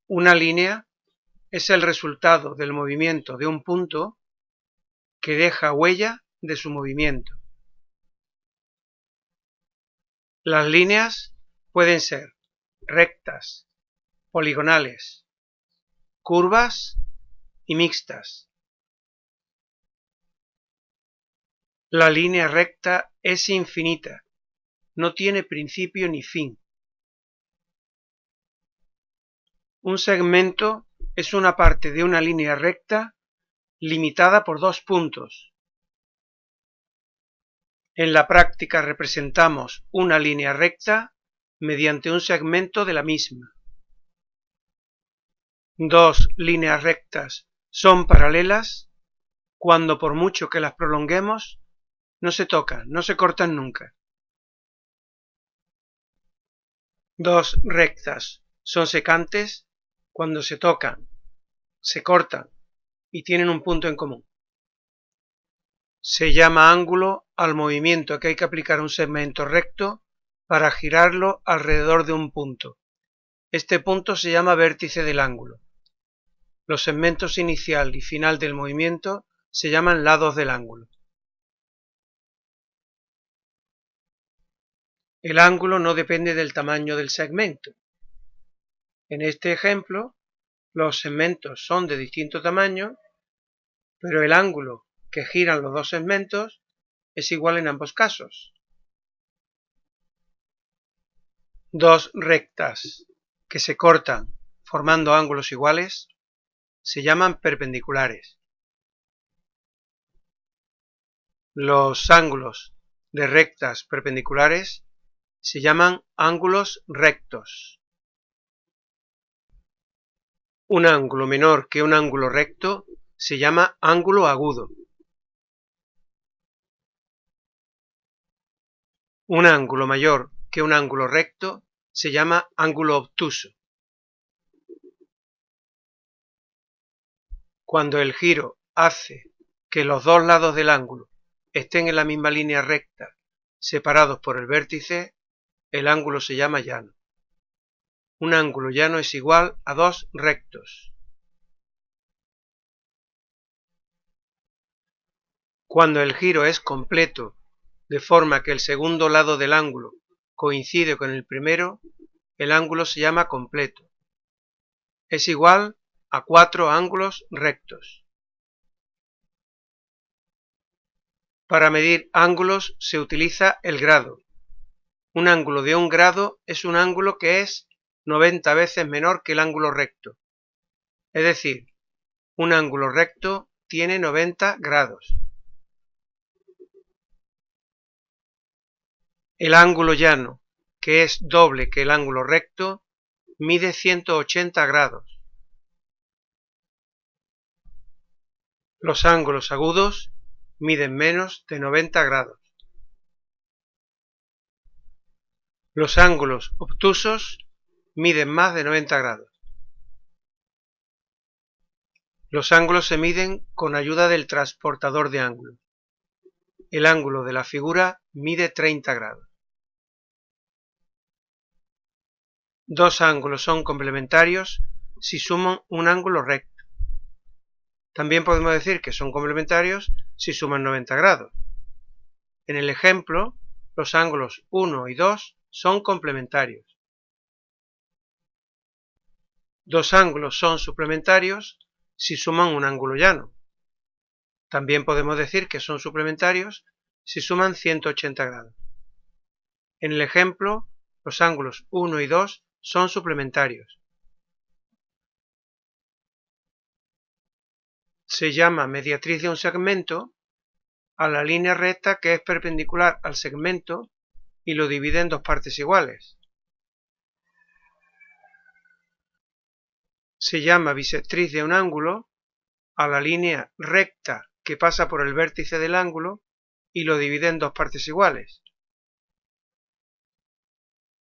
Una línea es el resultado del movimiento de un punto que deja huella de su movimiento. Las líneas pueden ser rectas, poligonales, curvas y mixtas. La línea recta es infinita, no tiene principio ni fin. Un segmento es una parte de una línea recta limitada por dos puntos. En la práctica representamos una línea recta mediante un segmento de la misma. Dos líneas rectas son paralelas cuando, por mucho que las prolonguemos, no se tocan, no se cortan nunca. Dos rectas son secantes cuando se tocan, se cortan y tienen un punto en común. Se llama ángulo al movimiento que hay que aplicar a un segmento recto para girarlo alrededor de un punto. Este punto se llama vértice del ángulo. Los segmentos inicial y final del movimiento se llaman lados del ángulo. El ángulo no depende del tamaño del segmento. En este ejemplo, los segmentos son de distinto tamaño, pero el ángulo que giran los dos segmentos es igual en ambos casos. Dos rectas que se cortan formando ángulos iguales se llaman perpendiculares. Los ángulos de rectas perpendiculares se llaman ángulos rectos. Un ángulo menor que un ángulo recto se llama ángulo agudo. Un ángulo mayor que un ángulo recto se llama ángulo obtuso. Cuando el giro hace que los dos lados del ángulo estén en la misma línea recta, separados por el vértice, el ángulo se llama llano. Un ángulo llano es igual a dos rectos. Cuando el giro es completo, de forma que el segundo lado del ángulo coincide con el primero, el ángulo se llama completo. Es igual a cuatro ángulos rectos. Para medir ángulos se utiliza el grado. Un ángulo de un grado es un ángulo que es 90 veces menor que el ángulo recto. Es decir, un ángulo recto tiene 90 grados. El ángulo llano, que es doble que el ángulo recto, mide 180 grados. Los ángulos agudos miden menos de 90 grados. Los ángulos obtusos miden más de 90 grados. Los ángulos se miden con ayuda del transportador de ángulos. El ángulo de la figura mide 30 grados. Dos ángulos son complementarios si suman un ángulo recto. También podemos decir que son complementarios si suman 90 grados. En el ejemplo, los ángulos 1 y 2 son complementarios. Dos ángulos son suplementarios si suman un ángulo llano. También podemos decir que son suplementarios si suman 180 grados. En el ejemplo, los ángulos 1 y 2 son suplementarios. Se llama mediatriz de un segmento a la línea recta que es perpendicular al segmento y lo divide en dos partes iguales. Se llama bisectriz de un ángulo a la línea recta que pasa por el vértice del ángulo y lo divide en dos partes iguales.